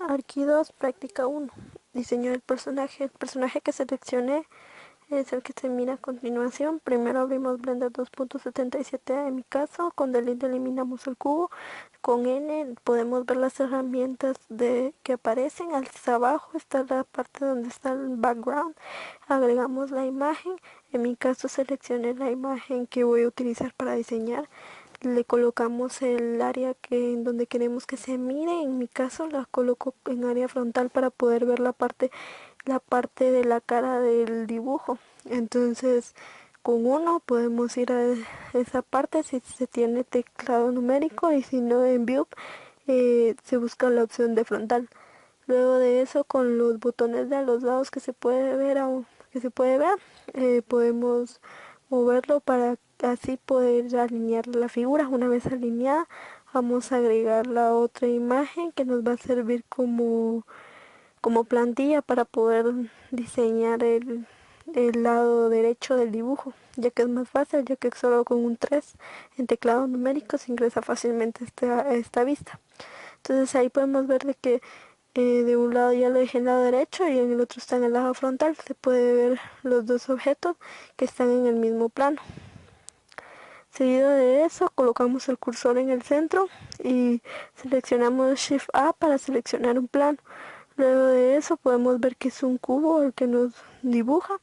Arqui 2, práctica 1. Diseño del personaje. El personaje que seleccioné es el que se mira a continuación. Primero abrimos Blender 2.77 en mi caso. Con Delete eliminamos el cubo. Con N podemos ver las herramientas que aparecen. Hacia abajo está la parte donde está el background. Agregamos la imagen. En mi caso seleccioné la imagen que voy a utilizar para diseñar. Le colocamos el área en donde queremos que se mire. En mi caso la coloco en área frontal para poder ver la parte de la cara del dibujo. Entonces con uno podemos ir a esa parte si se tiene teclado numérico, y si no, en view se busca la opción de frontal. Luego de eso, con los botones de a los lados que se puede ver, podemos moverlo para así poder alinear la figura. Una vez alineada, vamos a agregar la otra imagen que nos va a servir como plantilla para poder diseñar el lado derecho del dibujo, ya que es más fácil, ya que solo con un 3 en teclado numérico se ingresa fácilmente esta vista. Entonces ahí podemos ver de que de un lado ya lo dejé en el lado derecho y en el otro está en el lado frontal. Se puede ver los dos objetos que están en el mismo plano. Seguido de eso, colocamos el cursor en el centro y seleccionamos Shift A para seleccionar un plano. Luego de eso podemos ver que es un cubo el que nos dibuja.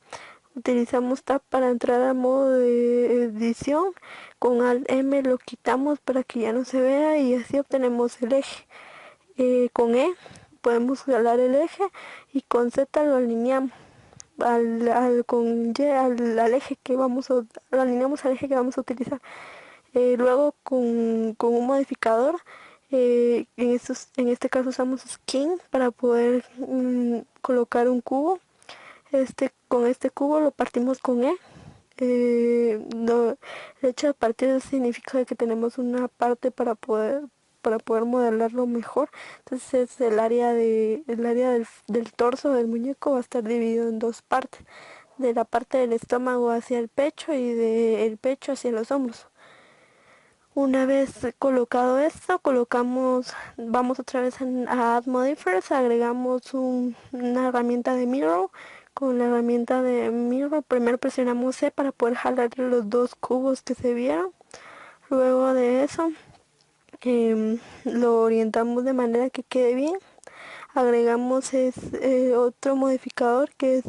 Utilizamos Tab para entrar a modo de edición. Con Alt M lo quitamos para que ya no se vea y así obtenemos el eje. Con E podemos jalar el eje y con Z lo alineamos con Y al eje que lo alineamos al eje que vamos a utilizar. Luego con un modificador, en este caso usamos Skin para poder colocar un cubo. Con este cubo lo partimos con E. El hecho de partir significa que tenemos una parte para poder modelarlo mejor. Entonces el área del torso del muñeco va a estar dividido en dos partes: de la parte del estómago hacia el pecho y del pecho hacia los hombros. Una vez colocado esto, vamos otra vez a Add Modifiers, agregamos una herramienta de Mirror. Con la herramienta de Mirror primero presionamos C para poder jalar los dos cubos que se vieron. Luego de eso lo orientamos de manera que quede bien. Agregamos otro modificador que es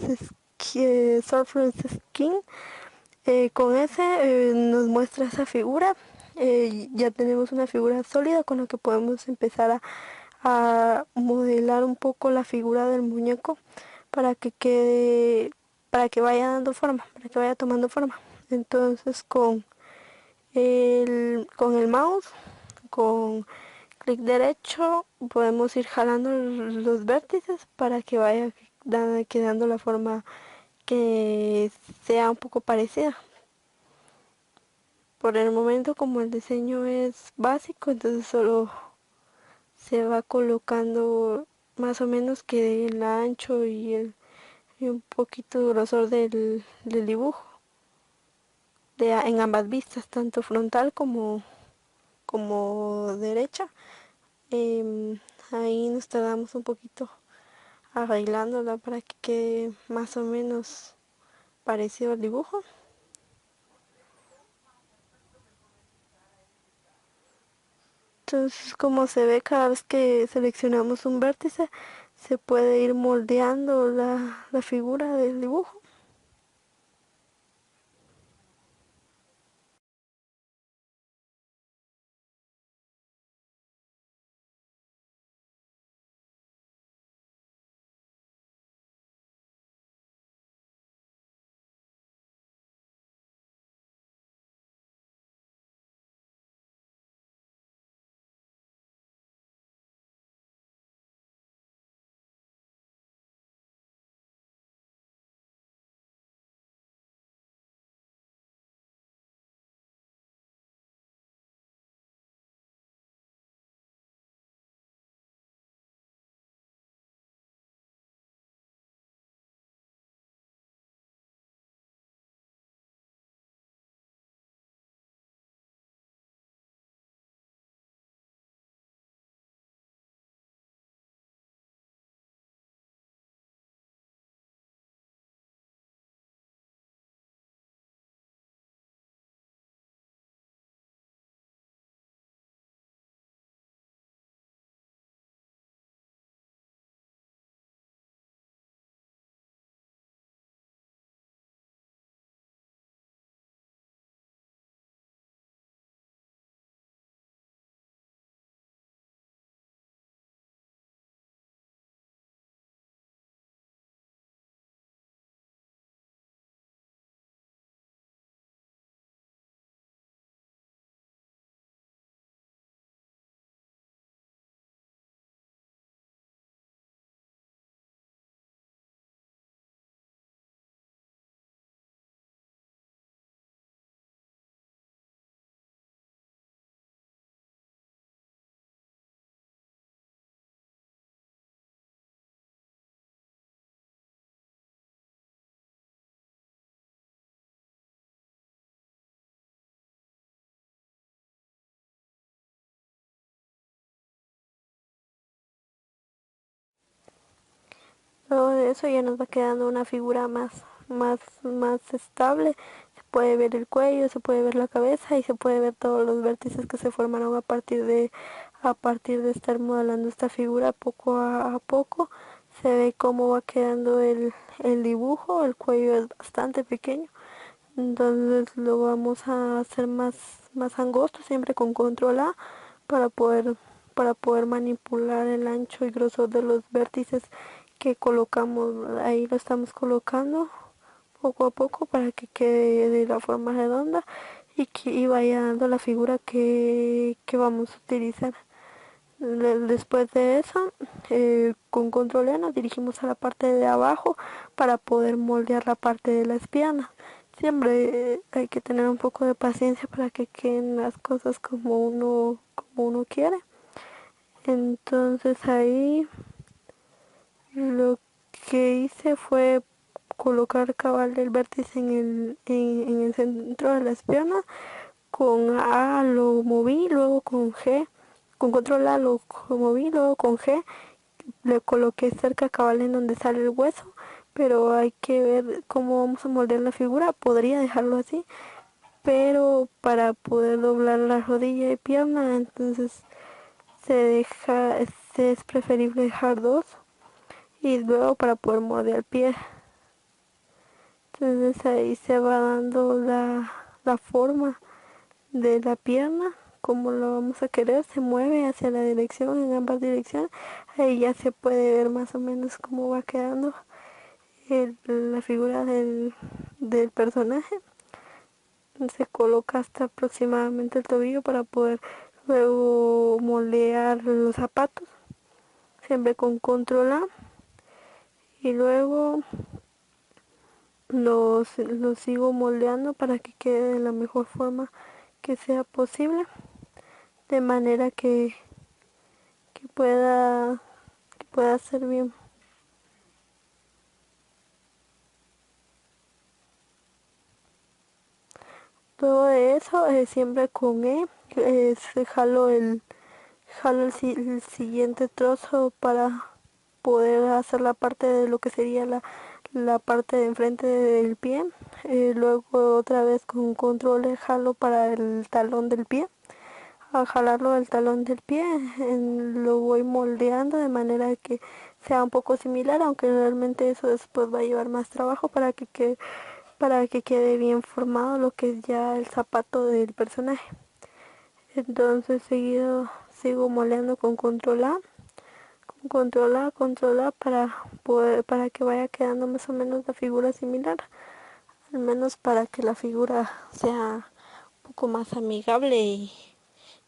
Surface Skin. Con ese nos muestra esa figura. Ya tenemos una figura sólida con la que podemos empezar a modelar un poco la figura del muñeco para que quede, para que vaya dando forma, para que vaya tomando forma. Entonces con el mouse, con clic derecho, podemos ir jalando los vértices para que vaya quedando la forma que sea un poco parecida. Por el momento, como el diseño es básico, entonces solo se va colocando más o menos que el ancho y un poquito grosor del dibujo en ambas vistas, tanto frontal como derecha. Ahí nos tardamos un poquito arreglándola para que quede más o menos parecido al dibujo. Entonces, como se ve, cada vez que seleccionamos un vértice se puede ir moldeando la figura del dibujo. Luego de eso ya nos va quedando una figura más estable. Se puede ver el cuello, se puede ver la cabeza y se puede ver todos los vértices que se formaron a partir de estar modelando esta figura poco a poco. Se ve cómo va quedando el dibujo. El cuello es bastante pequeño, entonces lo vamos a hacer más angosto, siempre con control A, para poder manipular el ancho y grosor de los vértices que colocamos. Ahí lo estamos colocando poco a poco para que quede de la forma redonda y vaya dando la figura que vamos a utilizar. Después de eso, con control E nos dirigimos a la parte de abajo para poder moldear la parte de las piernas. Siempre hay que tener un poco de paciencia para que queden las cosas como uno quiere. Entonces ahí lo que hice fue colocar cabal el vértice en el centro de las piernas. Con A lo moví, luego con G, con control A lo moví, luego con G le coloqué cerca cabal en donde sale el hueso, pero hay que ver cómo vamos a moldear la figura. Podría dejarlo así, pero para poder doblar la rodilla y pierna, entonces es preferible dejar dos, y luego para poder moldear el pie. Entonces ahí se va dando la forma de la pierna, como lo vamos a querer. Se mueve hacia la dirección, en ambas direcciones. Ahí ya se puede ver más o menos cómo va quedando la figura del personaje. Se coloca hasta aproximadamente el tobillo para poder luego moldear los zapatos, siempre con control A, y luego los sigo moldeando para que quede de la mejor forma que sea posible, de manera que pueda ser bien. Luego de eso, siempre con E, jalo el siguiente trozo para poder hacer la parte de lo que sería la parte de enfrente del pie. Luego otra vez con control E jalo para el talón del pie. Al jalarlo del talón del pie, lo voy moldeando de manera que sea un poco similar, aunque realmente eso después va a llevar más trabajo para que quede bien formado lo que es ya el zapato del personaje. Entonces sigo moldeando con control A para que vaya quedando más o menos la figura similar, al menos para que la figura sea un poco más amigable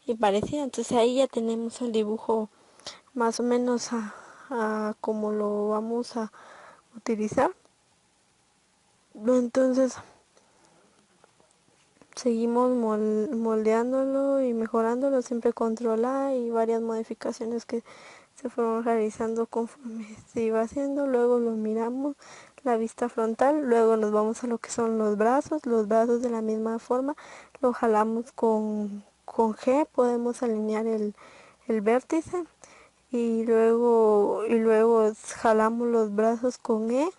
y parecida. Entonces ahí ya tenemos el dibujo más o menos a cómo lo vamos a utilizar. Entonces seguimos moldeándolo y mejorándolo, siempre controla, y varias modificaciones que se fueron realizando conforme se iba haciendo. Luego lo miramos, la vista frontal, luego nos vamos a lo que son los brazos de la misma forma, lo jalamos con G, podemos alinear el vértice, y luego jalamos los brazos con E.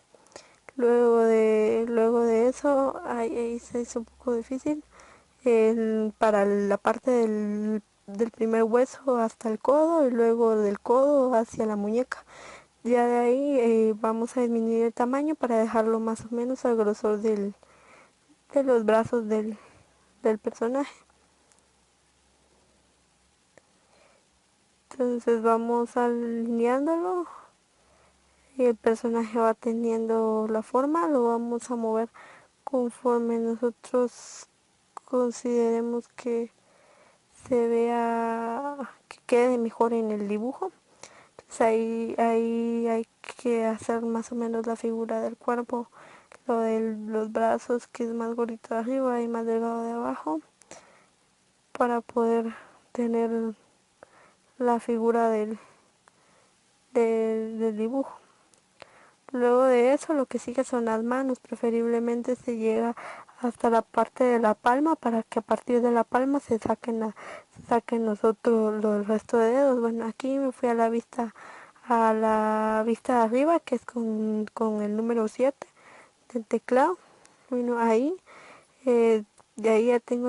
Luego de eso, ahí se hizo un poco difícil para la parte del primer hueso hasta el codo, y luego del codo hacia la muñeca. Ya de ahí vamos a disminuir el tamaño para dejarlo más o menos al grosor de los brazos del personaje. Entonces vamos alineándolo y el personaje va teniendo la forma. Lo vamos a mover conforme nosotros consideremos que se vea, que quede mejor en el dibujo. Entonces ahí hay que hacer más o menos la figura del cuerpo, lo de los brazos, que es más gordito de arriba y más delgado de abajo, para poder tener la figura del dibujo. Luego de eso, lo que sigue son las manos. Preferiblemente se llega hasta la parte de la palma, para que a partir de la palma se saquen los restos de dedos. Bueno, aquí me fui a la vista a la vista de arriba, que es con el número 7 del teclado. Bueno, ahí, de ahí ya tengo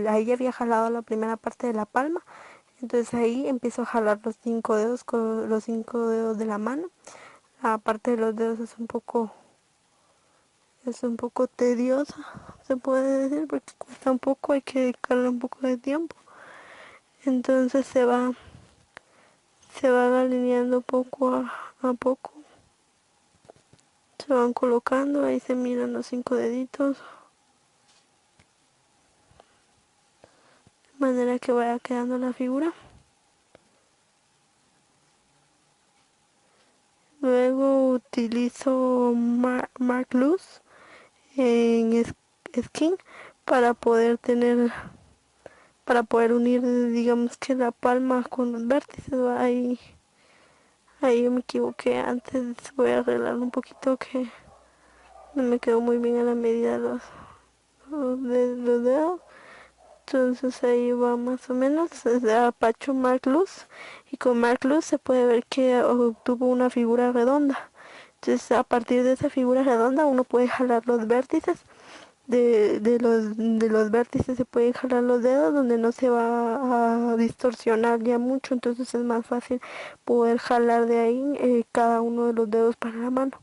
ahí ya había jalado la primera parte de la palma. Entonces ahí empiezo a jalar los 5 dedos con los 5 dedos de la mano. La parte de los dedos es un poco tediosa, se puede decir, porque cuesta un poco, hay que dedicarle un poco de tiempo. Entonces se van alineando poco a poco, se van colocando, ahí se miran los 5 deditos, de manera que vaya quedando la figura. Luego utilizo Mark Luz en Skin para poder unir, digamos que la palma con los vértices. Ahí yo me equivoqué antes, voy a arreglar un poquito que no me quedó muy bien a la medida de los dedos. Entonces ahí va más o menos, apacho Mark Luz, y con Mark Luz se puede ver que obtuvo una figura redonda. Entonces a partir de esa figura redonda uno puede jalar los vértices. De los vértices se pueden jalar los dedos donde no se va a distorsionar ya mucho, entonces es más fácil poder jalar de ahí cada uno de los dedos para la mano,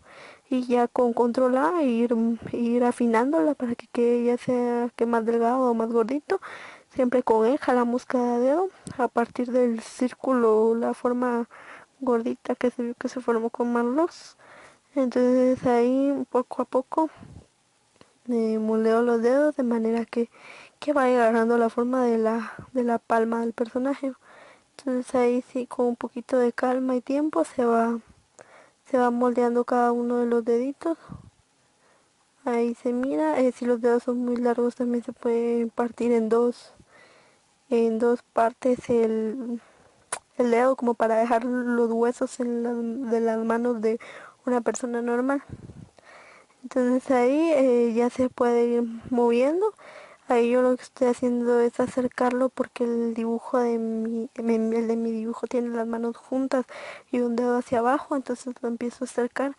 y ya con control A ir afinándola para que quede ya sea que más delgado o más gordito. Siempre con él jalamos cada dedo a partir del círculo, la forma gordita que se formó con Marlos. Entonces ahí poco a poco moldeo los dedos de manera que vaya agarrando la forma de la palma del personaje. Entonces ahí sí, con un poquito de calma y tiempo se va moldeando cada uno de los deditos. Ahí se mira, si los dedos son muy largos también se puede partir en dos partes el dedo, como para dejar los huesos de las manos de una persona normal. Entonces ahí ya se puede ir moviendo. Ahí yo lo que estoy haciendo es acercarlo, porque el de mi dibujo tiene las manos juntas y un dedo hacia abajo, entonces lo empiezo a acercar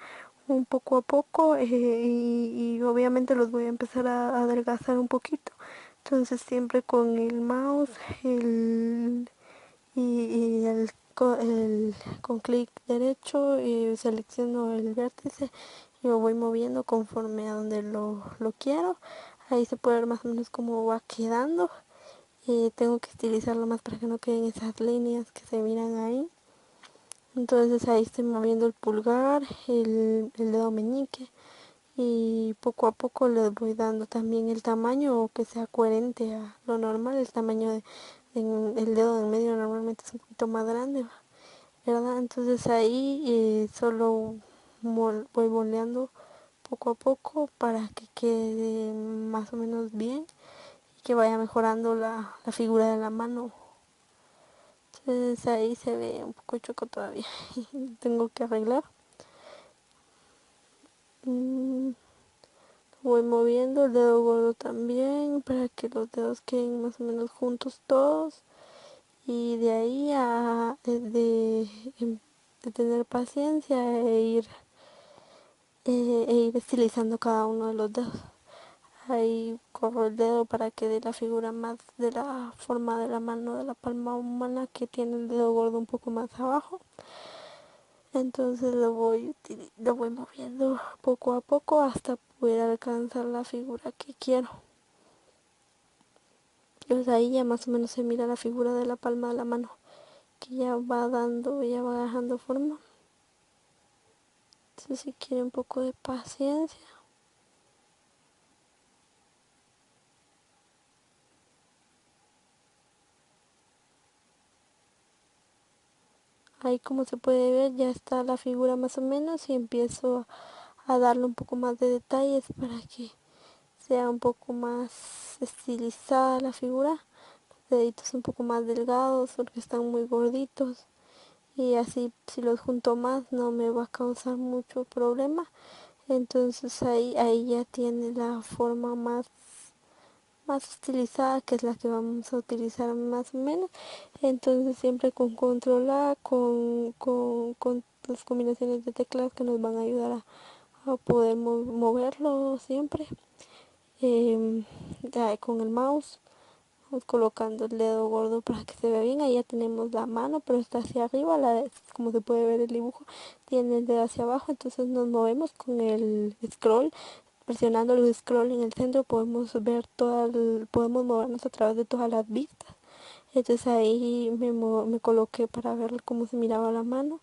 un poco a poco, y obviamente los voy a empezar a adelgazar un poquito. Entonces siempre con el mouse con clic derecho selecciono el vértice y lo voy moviendo conforme a donde lo quiero. Ahí se puede ver más o menos cómo va quedando. Tengo que estilizarlo más para que no queden esas líneas que se miran ahí. Entonces ahí estoy moviendo el pulgar, el dedo meñique, y poco a poco les voy dando también el tamaño, o que sea coherente a lo normal. El tamaño el dedo en medio normalmente es un poquito más grande, ¿verdad? Entonces ahí solo voy moldeando poco a poco para que quede más o menos bien y que vaya mejorando la figura de la mano. Entonces ahí se ve un poco choco todavía. Tengo que arreglar. Voy moviendo el dedo gordo también para que los dedos queden más o menos juntos todos. Y de ahí de tener paciencia e ir estilizando cada uno de los dedos. Ahí corro el dedo para que dé la figura más de la forma de la mano de la palma humana, que tiene el dedo gordo un poco más abajo. Entonces lo voy moviendo poco a poco hasta poder alcanzar la figura que quiero. Entonces ahí ya más o menos se mira la figura de la palma de la mano, que ya va agarrando forma. Entonces si quiere un poco de paciencia. Ahí, como se puede ver, ya está la figura más o menos, y empiezo a darle un poco más de detalles para que sea un poco más estilizada la figura. Los deditos un poco más delgados porque están muy gorditos, y así si los junto más no me va a causar mucho problema. Entonces ahí ya tiene la forma más estilizada, que es la que vamos a utilizar más o menos. Entonces siempre con control A, con las combinaciones de teclas que nos van a ayudar a poder moverlo siempre. Ya con el mouse vamos colocando el dedo gordo para que se vea bien. Ahí ya tenemos la mano, pero está hacia arriba, como se puede ver el dibujo, tiene el dedo hacia abajo. Entonces nos movemos con el scroll, presionando el scroll en el centro podemos ver podemos movernos a través de todas las vistas. Entonces ahí me coloqué para ver cómo se miraba la mano,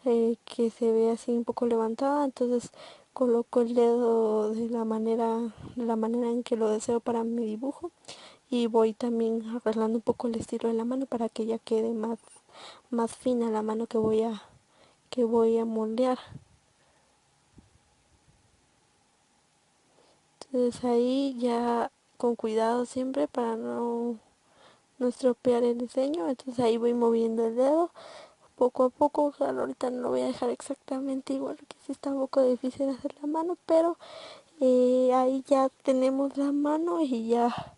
que se ve así un poco levantada. Entonces coloco el dedo de la manera en que lo deseo para mi dibujo, y voy también arreglando un poco el estilo de la mano para que ya quede más fina la mano que voy a moldear. Entonces ahí ya con cuidado siempre para no estropear el diseño. Entonces ahí voy moviendo el dedo poco a poco. Claro, ahorita no lo voy a dejar exactamente igual, que sí está un poco difícil hacer la mano, pero ahí ya tenemos la mano y ya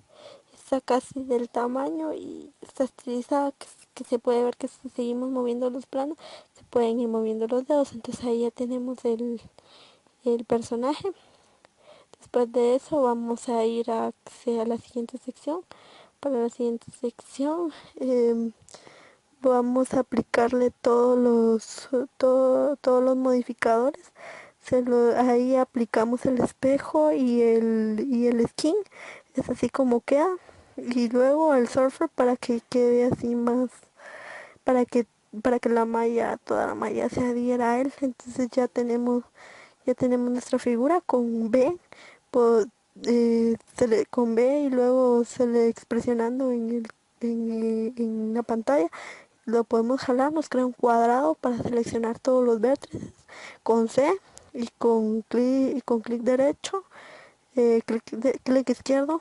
está casi del tamaño y está estilizada, que se puede ver que si seguimos moviendo los planos se pueden ir moviendo los dedos. Entonces ahí ya tenemos el personaje. Después de eso vamos a ir a la siguiente sección. Para la siguiente sección vamos a aplicarle todos los modificadores. Ahí aplicamos el espejo y el skin, es así como queda. Y luego el surfer para que quede así más, para que para que toda la malla se adhiera a él. Entonces ya tenemos nuestra figura con B, por, con B, y luego presionando en la pantalla lo podemos jalar, nos crea un cuadrado para seleccionar todos los vértices con C, y con clic derecho, clic izquierdo.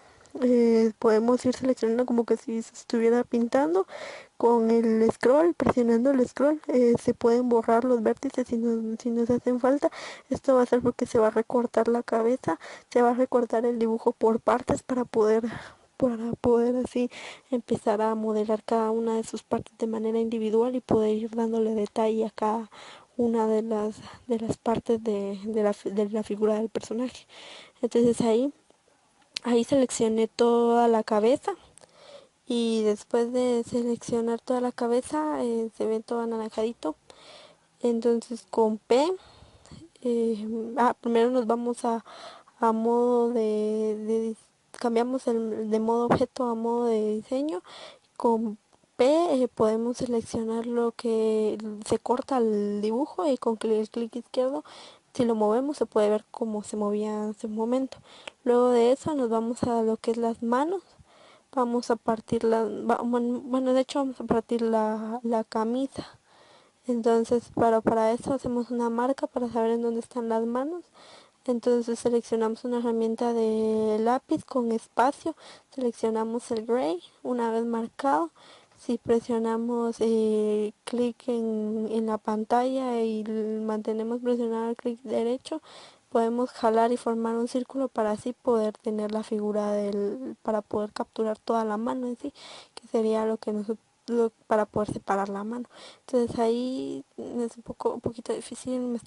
Podemos ir seleccionando como que si se estuviera pintando. Con el scroll, presionando el scroll, se pueden borrar los vértices si nos hacen falta. Esto va a ser porque se va a recortar la cabeza, se va a recortar el dibujo por partes para poder así empezar a modelar cada una de sus partes de manera individual y poder ir dándole detalle a cada una de las partes de la figura del personaje. Entonces ahí seleccioné toda la cabeza, y después de seleccionar toda la cabeza se ve todo anaranjadito. Entonces con P, primero nos vamos a modo cambiamos de modo objeto a modo de diseño. Con P podemos seleccionar lo que se corta el dibujo, y con el clic izquierdo, si lo movemos, se puede ver cómo se movía hace un momento. Luego de eso nos vamos a lo que es las manos. Vamos a partir bueno, de hecho vamos a partir la camisa. Entonces para eso hacemos una marca para saber en dónde están las manos. Entonces seleccionamos una herramienta de lápiz con espacio, seleccionamos el gray una vez marcado. Si presionamos clic en la pantalla y mantenemos presionado el clic derecho, podemos jalar y formar un círculo para así poder tener la figura para poder capturar toda la mano en sí, que sería lo que para poder separar la mano. Entonces ahí es un poquito difícil,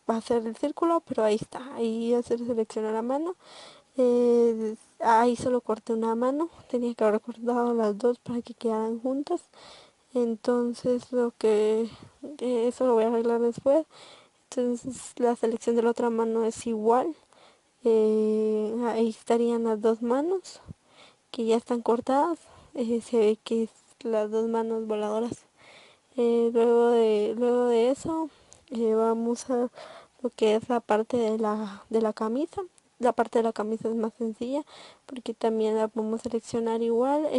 va a hacer el círculo, pero ahí está, ahí ya se selecciona la mano. Ahí solo corté una mano, tenía que haber cortado las dos para que quedaran juntas. Entonces eso lo voy a arreglar después. Entonces la selección de la otra mano es igual. Ahí estarían las dos manos que ya están cortadas. Se ve que es las dos manos voladoras. Luego de eso vamos a lo que es la parte de la camisa. La parte de la camisa es más sencilla porque también la podemos seleccionar igual.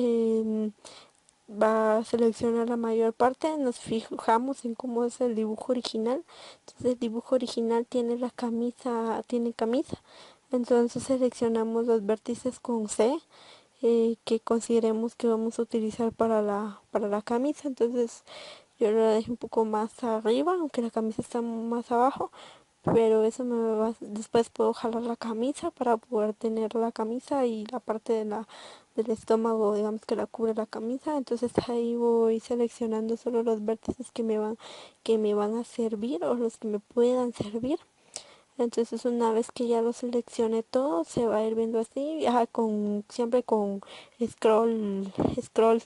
Va a seleccionar la mayor parte, nos fijamos en cómo es el dibujo original. Entonces el dibujo original tiene camisa. Entonces seleccionamos los vértices con C, que consideremos que vamos a utilizar para la camisa. Entonces yo lo dejé un poco más arriba, aunque la camisa está más abajo, pero después puedo jalar la camisa para poder tener la camisa y la parte del estómago, digamos que la cubre la camisa. Entonces ahí voy seleccionando solo los vértices que me van a servir o los que me puedan servir. Entonces una vez que ya lo seleccione todo, se va a ir viendo así, siempre con scroll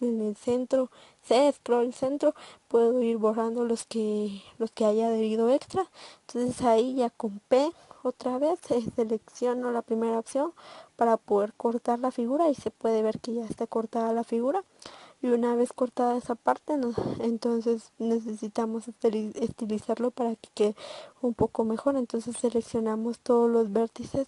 en el centro, scroll centro, puedo ir borrando los que haya adherido extra. Entonces ahí ya con P otra vez selecciono la primera opción para poder cortar la figura y se puede ver que ya está cortada la figura. Y una vez cortada esa parte, entonces necesitamos estilizarlo para que quede un poco mejor. Entonces seleccionamos todos los vértices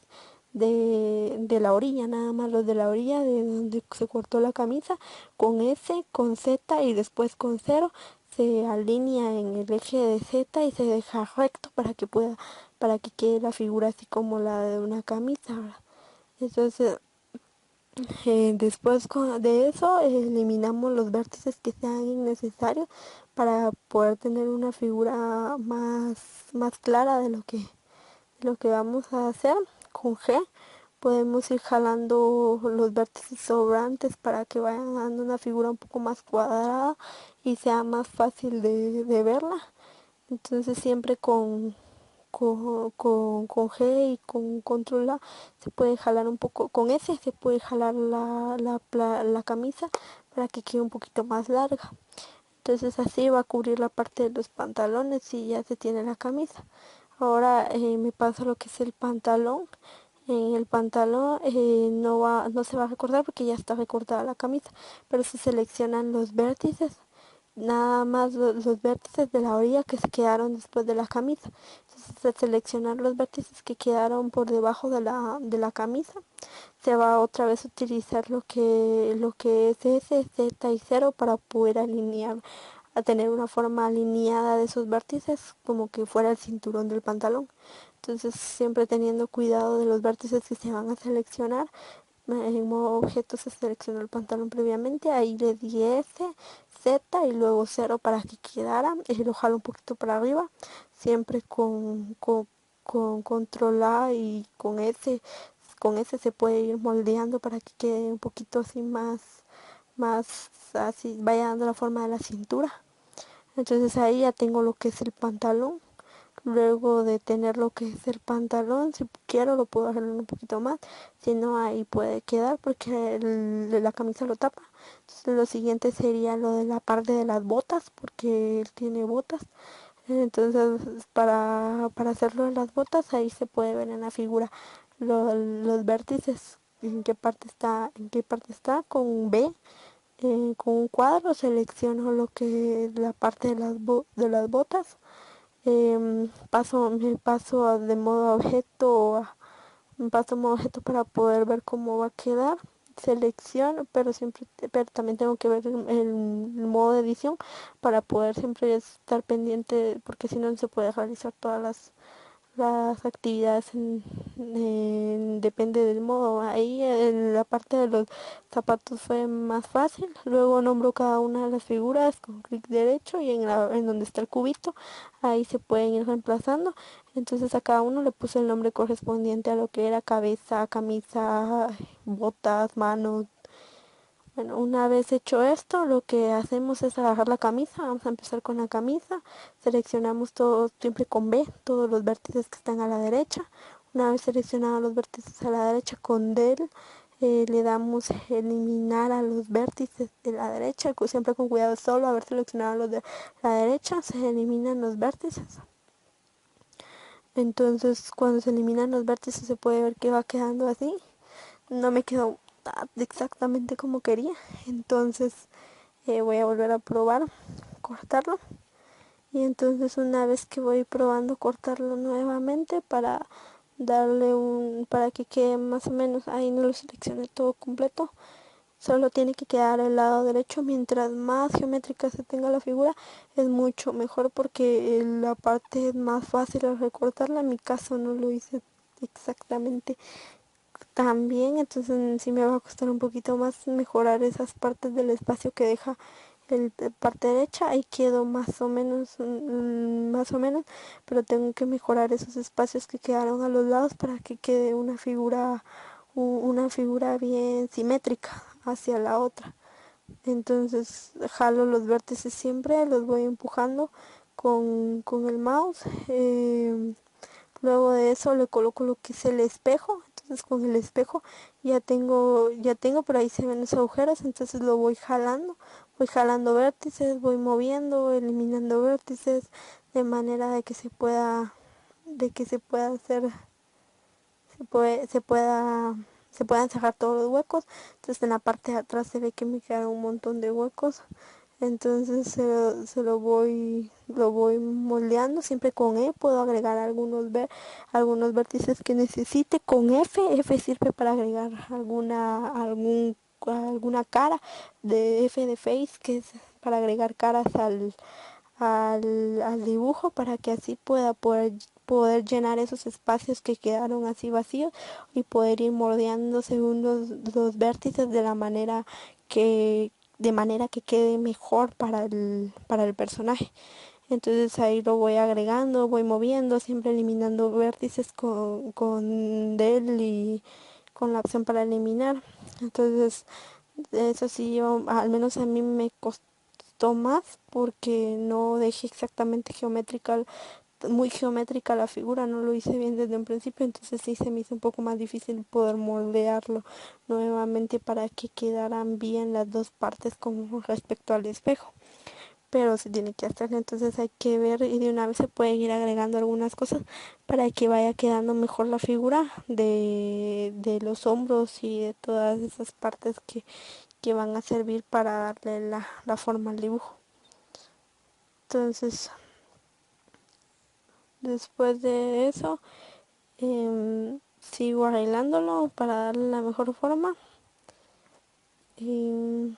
de la orilla, nada más los de la orilla de donde se cortó la camisa, con S, con Z y después con cero. Se alinea en el eje de Z y se deja recto para que quede la figura así como la de una camisa, ¿verdad? Entonces después de eso eliminamos los vértices que sean innecesarios para poder tener una figura más clara de lo que vamos a hacer. Con G podemos ir jalando los vértices sobrantes para que vayan dando una figura un poco más cuadrada y sea más fácil de verla. Entonces siempre con G y con control A se puede jalar un poco, con S se puede jalar la camisa para que quede un poquito más larga. Entonces así va a cubrir la parte de los pantalones y ya se tiene la camisa. Ahora me pasa lo que es el pantalón. En el pantalón no se va a recortar porque ya está recortada la camisa, pero se seleccionan los vértices, nada más los vértices de la orilla que se quedaron después de la camisa. Entonces, al seleccionar los vértices que quedaron por debajo de la camisa, se va otra vez a utilizar lo que es S, Z y cero para poder alinear, a tener una forma alineada de esos vértices como que fuera el cinturón del pantalón. Entonces siempre teniendo cuidado de los vértices que se van a seleccionar. En modo objeto se seleccionó el pantalón previamente, ahí le di S, Z y luego cero para que quedara, y lo jalo un poquito para arriba, siempre con control A y con S se puede ir moldeando para que quede un poquito así más así, vaya dando la forma de la cintura. Entonces ahí ya tengo lo que es el pantalón. Luego de tener lo que es el pantalón, si quiero lo puedo hacer un poquito más, si no ahí puede quedar porque la camisa lo tapa. Entonces lo siguiente sería lo de la parte de las botas, porque él tiene botas. Entonces para hacerlo de las botas ahí se puede ver en la figura los vértices, en qué parte está, con B. Con un cuadro selecciono lo que es la parte de las botas. Me paso de modo objeto me paso modo objeto para poder ver cómo va a quedar. Selecciono, pero también tengo que ver el modo de edición para poder siempre estar pendiente, porque si no, no se puede realizar todas las actividades depende del modo. Ahí en la parte de los zapatos fue más fácil. Luego nombro cada una de las figuras con clic derecho y en donde está el cubito, ahí se pueden ir reemplazando. Entonces a cada uno le puse el nombre correspondiente a lo que era cabeza, camisa, botas, manos. Bueno, una vez hecho esto, lo que hacemos es agarrar la camisa. Vamos a empezar con la camisa. Seleccionamos todos, siempre con B, todos los vértices que están a la derecha. Una vez seleccionados los vértices a la derecha, con del le damos eliminar a los vértices de la derecha, siempre con cuidado, solo haber seleccionado los de la derecha, se eliminan los vértices. Entonces, cuando se eliminan los vértices, se puede ver que va quedando así. No me quedó exactamente como quería, entonces voy a volver a probar cortarlo, y entonces una vez que voy probando cortarlo nuevamente para que quede más o menos, ahí no lo seleccioné todo completo, solo tiene que quedar el lado derecho. Mientras más geométrica se tenga la figura es mucho mejor porque la parte es más fácil de recortarla. En mi caso no lo hice exactamente también, entonces sí me va a costar un poquito más mejorar esas partes del espacio que deja el parte derecha. Ahí quedó más o menos, pero tengo que mejorar esos espacios que quedaron a los lados para que quede una figura bien simétrica. hacia la otra. Entonces jalo los vértices siempre, los voy empujando con el mouse. Luego de eso le coloco lo que es el espejo. Entonces con el espejo ya tengo por ahí se ven los agujeros. Entonces lo voy jalando vértices, voy moviendo, eliminando vértices de manera de que se pueda hacer, se puedan cerrar todos los huecos. Entonces en la parte de atrás se ve que me quedaron un montón de huecos. Entonces lo voy moldeando siempre con E. Puedo agregar algunos vértices que necesite con F. F sirve para agregar alguna cara de F de face, que es para agregar caras al dibujo, para que así poder llenar esos espacios que quedaron así vacíos y poder ir moldeando según los vértices que de manera que quede mejor para el personaje. Entonces ahí lo voy agregando, voy moviendo, siempre eliminando vértices con del y con la opción para eliminar. Entonces eso sí, al menos a mí me costó más porque no dejé exactamente muy geométrica la figura, no lo hice bien desde un principio. Entonces sí se me hizo un poco más difícil poder moldearlo nuevamente para que quedaran bien las dos partes con respecto al espejo, pero se tiene que hacer. Entonces hay que ver y de una vez se pueden ir agregando algunas cosas para que vaya quedando mejor la figura de los hombros y de todas esas partes que van a servir para darle la forma al dibujo. Entonces después de eso sigo arreglándolo para darle la mejor forma. Y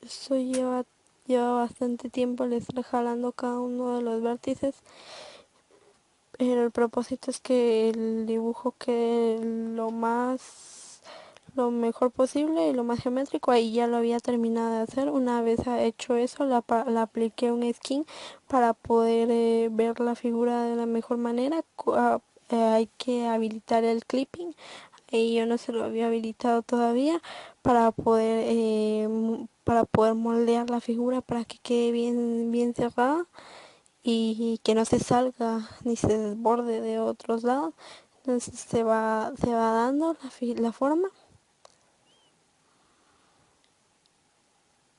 eso lleva bastante tiempo el estar jalando cada uno de los vértices, pero el propósito es que el dibujo quede lo mejor posible y lo más geométrico. Ahí ya lo había terminado de hacer. Una vez hecho eso, la apliqué un skin para poder ver la figura de la mejor manera. Hay que habilitar el clipping y yo no se lo había habilitado todavía para poder moldear la figura para que quede bien cerrada y que no se salga ni se desborde de otros lados. Entonces se va dando la forma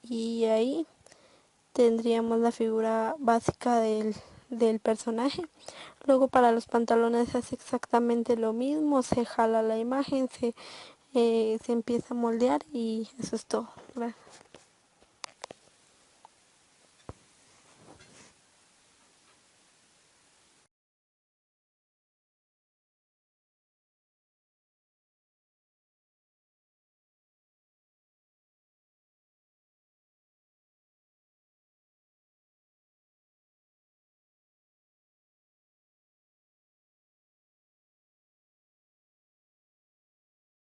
y ahí tendríamos la figura básica del personaje. Luego para los pantalones se hace exactamente lo mismo, se jala la imagen, se empieza a moldear y eso es todo. Gracias.